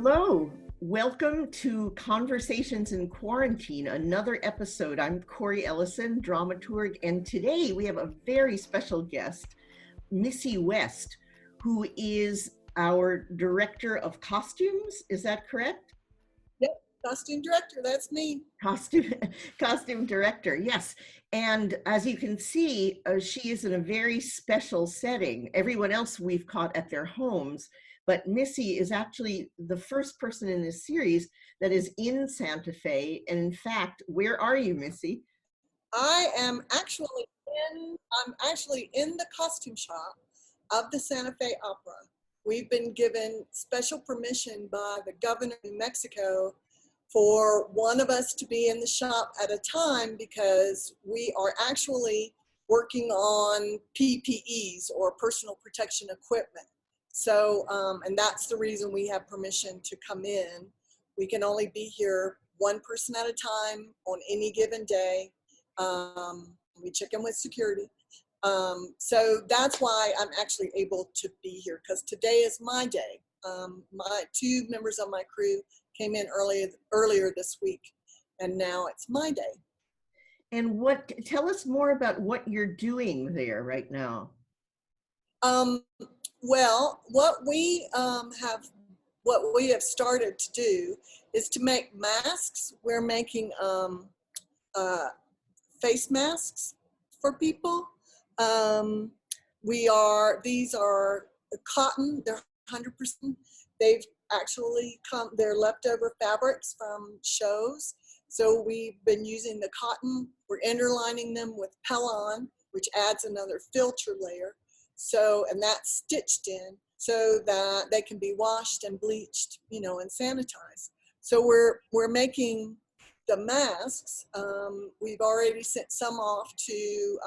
Hello, welcome to Conversations in Quarantine, another episode. I'm Corey Ellison, dramaturg, and today we have a very special guest, Missy West, who is our director of costumes. Is that correct? Yep, costume director, that's me. Costume costume director, yes. And as you can see, she is in a very special setting. Everyone else we've caught at their homes, but Missy is actually the first person in this series that is in Santa Fe. And in fact, where are you, Missy? I'm actually in the costume shop of the Santa Fe Opera. We've been given special permission by the governor of New Mexico for one of us to be in the shop at a time because we are actually working on PPEs or personal protection equipment. So, and that's the reason we have permission to come in. We can only be here one person at a time on any given day. We check in with security. So that's why I'm actually able to be here, because today is my day. My two members of my crew came in earlier this week, and now it's my day. And tell us more about what you're doing there right now. Well, what we have started to do is to make masks. We're making face masks for people. These are cotton, they're 100%. They've actually they're leftover fabrics from shows. So we've been using the cotton, we're interlining them with Pellon, which adds another filter layer. So, and that's stitched in so that they can be washed and bleached, and sanitized. So we're making the masks. We've already sent some off to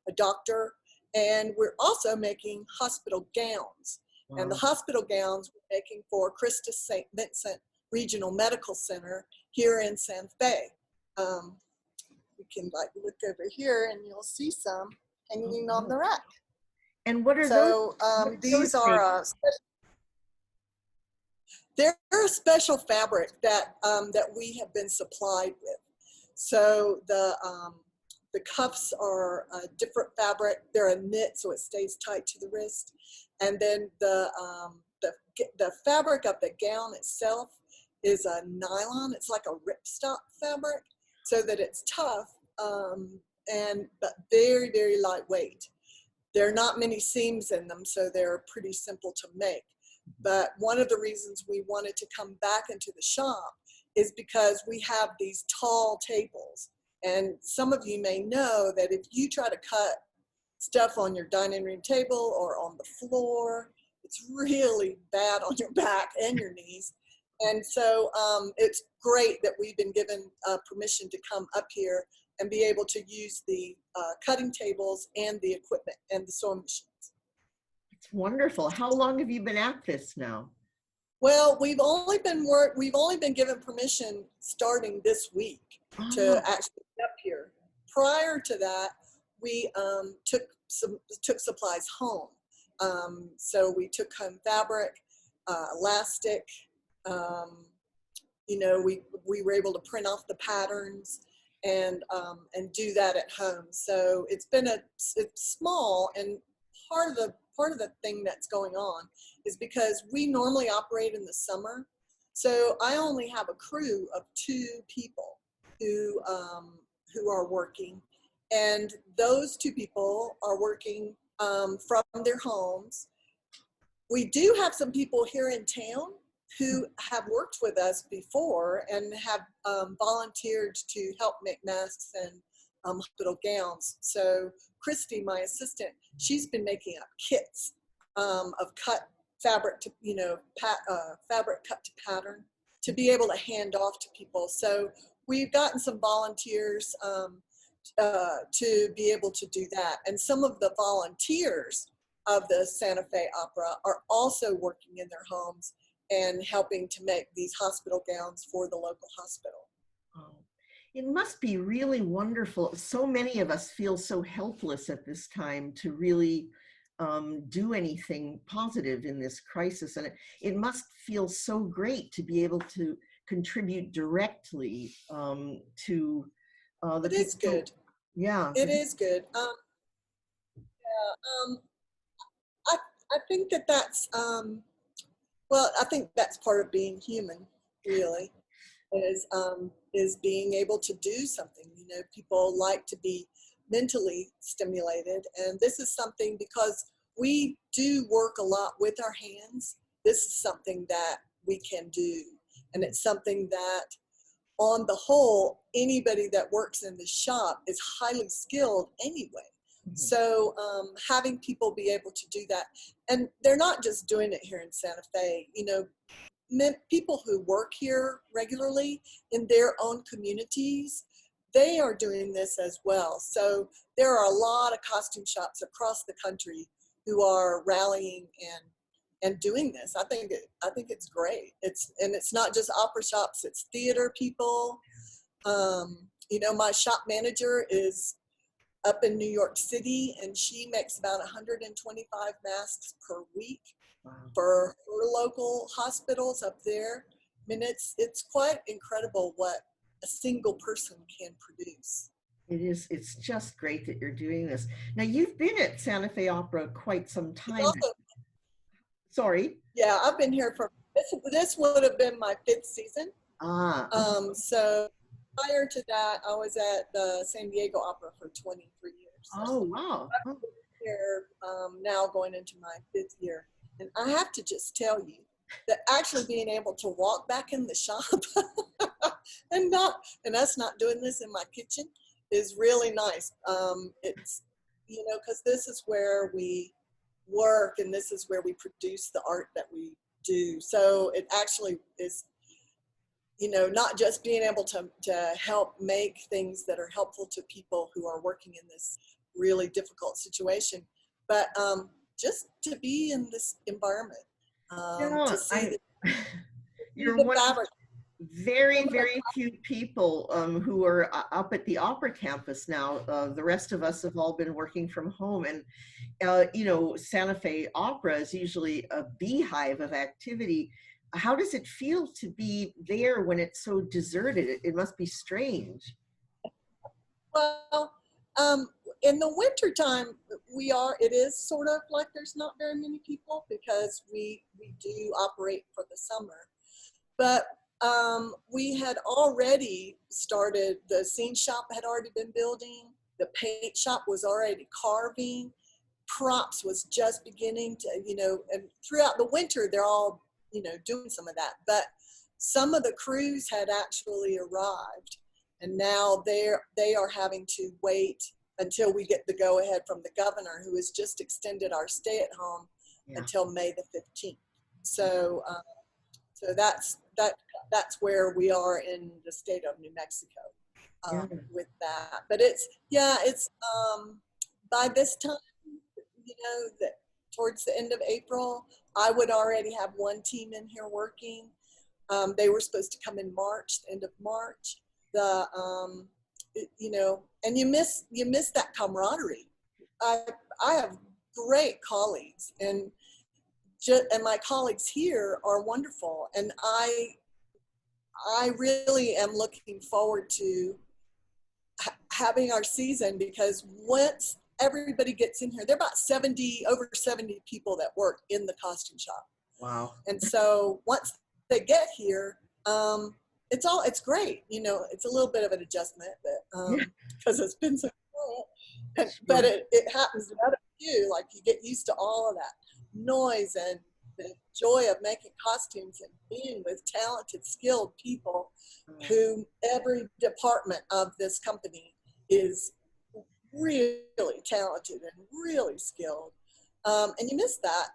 a doctor, and we're also making hospital gowns. Wow. And the hospital gowns we're making for Christus St. Vincent Regional Medical Center here in Santa Fe. We can look over here and you'll see some hanging on the rack. And what are those? These are they're a special fabric that we have been supplied with. So the cuffs are a different fabric. They're a knit, so it stays tight to the wrist. And then the fabric of the gown itself is a nylon. It's like a ripstop fabric, so that it's tough but very, very lightweight. There are not many seams in them, so they're pretty simple to make. But one of the reasons we wanted to come back into the shop is because we have these tall tables. And some of you may know that if you try to cut stuff on your dining room table or on the floor, it's really bad on your back and your knees. And so it's great that we've been given permission to come up here and be able to use the cutting tables and the equipment and the sewing machines. It's wonderful. How long have you been at this now? Well, we've only been given permission starting this week to actually be up here. Prior to that, we took supplies home. So we took home fabric, elastic. We were able to print off the patterns and do that at home. So it's small, and part of the thing that's going on is because we normally operate in the summer. So I only have a crew of 2 people who are working, and those 2 people are working from their homes. We do have some people here in town who have worked with us before and have volunteered to help make masks and hospital gowns. So Christy, my assistant, she's been making up kits of cut fabric to, fabric cut to pattern to be able to hand off to people. So we've gotten some volunteers to be able to do that. And some of the volunteers of the Santa Fe Opera are also working in their homes and helping to make these hospital gowns for the local hospital. Oh, it must be really wonderful. So many of us feel so helpless at this time to really do anything positive in this crisis. And it must feel so great to be able to contribute directly to the It is people. good. Yeah. It is good. Um, I, I think that well, I think that's part of being human, really, is being able to do something. You know, people like to be mentally stimulated, and this is something, because we do work a lot with our hands. This is something that we can do, and it's something that, on the whole, anybody that works in the shop is highly skilled anyway. Mhm. So having people be able to do that, and they're not just doing it here in Santa Fe, you know, people who work here regularly in their own communities, they are doing this as well. So there are a lot of costume shops across the country who are rallying and doing this. I think it's great. It's not just opera shops, it's theater people. You know, my shop manager is up in New York City, and she makes about 125 masks per week Wow. for local hospitals up there. I mean, it's quite incredible what a single person can produce. It is, it's just great that you're doing this. Now, you've been at Santa Fe Opera quite some It's time. also, Sorry. yeah, I've been here for, this would have been my 5th season. Ah, So prior to that, I was at the San Diego Opera for 23 years. oh, So wow. I'm here now going into my 5th year. And I have to just tell you that actually being able to walk back in the shop and us not doing this in my kitchen is really nice. It's, you know, because this is where we work and this is where we produce the art that we do. So it actually is, you know, not just being able to help make things that are helpful to people who are working in this really difficult situation, but just to be in this environment, to Yeah, see you're the one of fabric. very, very few people who are up at the opera campus now. The rest of us have all been working from home. And, you know, Santa Fe Opera is usually a beehive of activity. How does it feel to be there when it's so deserted? It must be strange. Well, in the wintertime, it is sort of like there's not very many people because we do operate for the summer. But we had already started, the scene shop had already been building, the paint shop was already carving, props was just beginning to, you know, and throughout the winter, they're all, you know, doing some of that. But some of the crews had actually arrived, and now they are having to wait until we get the go ahead from the governor, who has just extended our stay at home Yeah. until May the 15th. So, so that's where we are in the state of New Mexico Yeah. with that. But it's by this time, you know, that towards the end of April, I would already have one team in here working. They were supposed to come in March, the end of March. You know, and you miss that camaraderie. I have great colleagues, and my colleagues here are wonderful, and I really am looking forward to having our season, because once everybody gets in here, there are about over 70 people that work in the costume shop. Wow. And so once they get here, it's great. You know, it's a little bit of an adjustment, but because it's been so quiet. But it happens to other you, like you get used to all of that noise and the joy of making costumes and being with talented, skilled people who every department of this company is really talented and really skilled. And you miss that.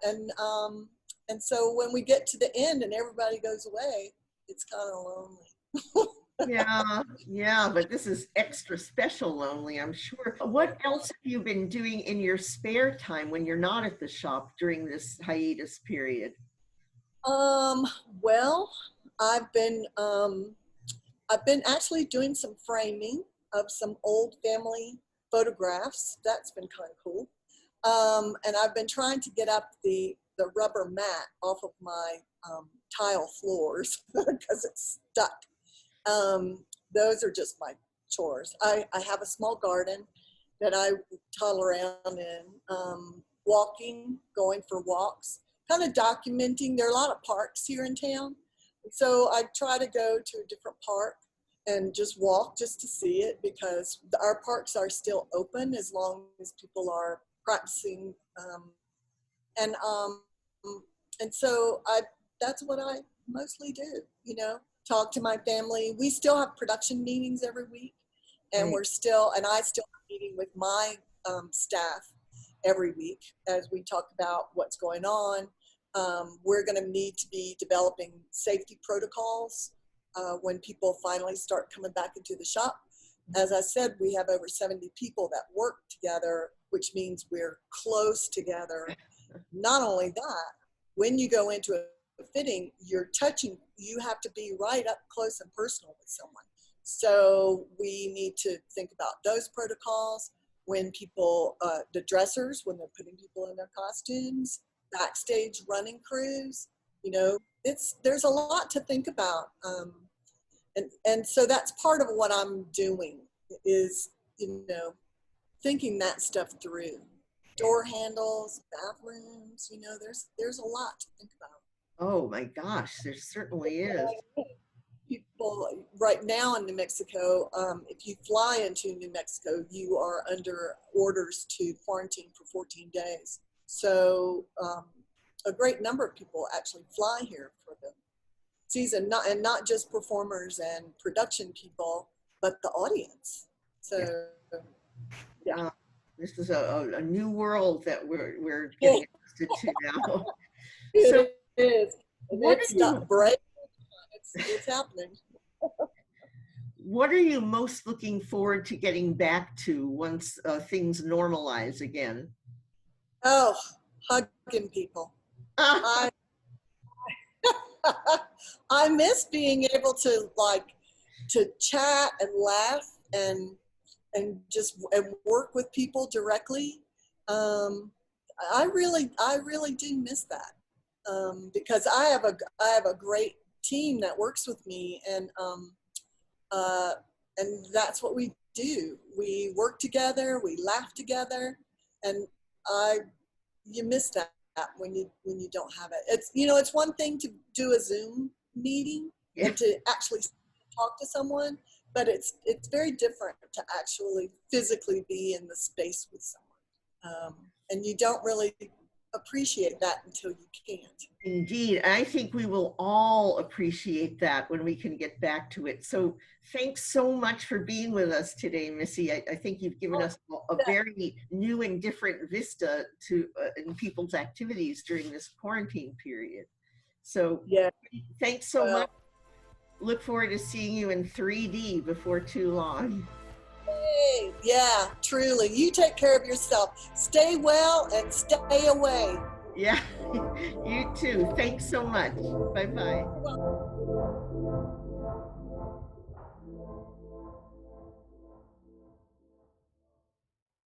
And so when we get to the end and everybody goes away, it's kind of lonely. Yeah, but this is extra special lonely, I'm sure. What else have you been doing in your spare time when you're not at the shop during this hiatus period? Well, I've been actually doing some framing of some old family photographs. That's been kind of cool. And I've been trying to get up the rubber mat off of my tile floors because it's stuck. Those are just my chores. I have a small garden that I toddle around in, walking, going for walks, kind of documenting. There are a lot of parks here in town. So I try to go to a different park and just walk just to see it, because our parks are still open as long as people are practicing. And so that's what I mostly do, talk to my family. We still have production meetings every week, and Right. I still have a meeting with my staff every week as we talk about what's going on. We're going to need to be developing safety protocols when people finally start coming back into the shop. As I said, we have over 70 people that work together, which means we're close together. Not only that, when you go into a fitting, you have to be right up close and personal with someone. So we need to think about those protocols when people, the dressers, when they're putting people in their costumes, backstage running crews, there's a lot to think about. And so that's part of what I'm doing is, thinking that stuff through. Door handles, bathrooms, there's a lot to think about. Oh my gosh, there certainly is. People right now in New Mexico, if you fly into New Mexico, you are under orders to quarantine for 14 days. So a great number of people actually fly here for the season, not just performers and production people, but the audience. So yeah. This is a new world that we're getting adjusted to now. So It is. what It's are you not break. It's happening. what are you most looking forward to getting back to once things normalize again? Oh, hugging people. I I miss being able to chat and laugh and work with people directly. I really do miss that, because I have a great team that works with me, and that's what we do. We work together, we laugh together, and you miss that when you don't have it. It's one thing to do a Zoom meeting Yeah. and to actually talk to someone, but it's very different to actually physically be in the space with someone, and you don't really appreciate that until you can't. Indeed, I think we will all appreciate that when we can get back to it. So thanks so much for being with us today, Missy. I think you've given us a very new and different vista to in people's activities during this quarantine period. So Yeah. thanks so Well, much. Look forward to seeing you in 3D before too long. hey, yeah, truly. You take care of yourself. Stay well and stay away. Yeah, you too. Thanks so much. Bye-bye. Well,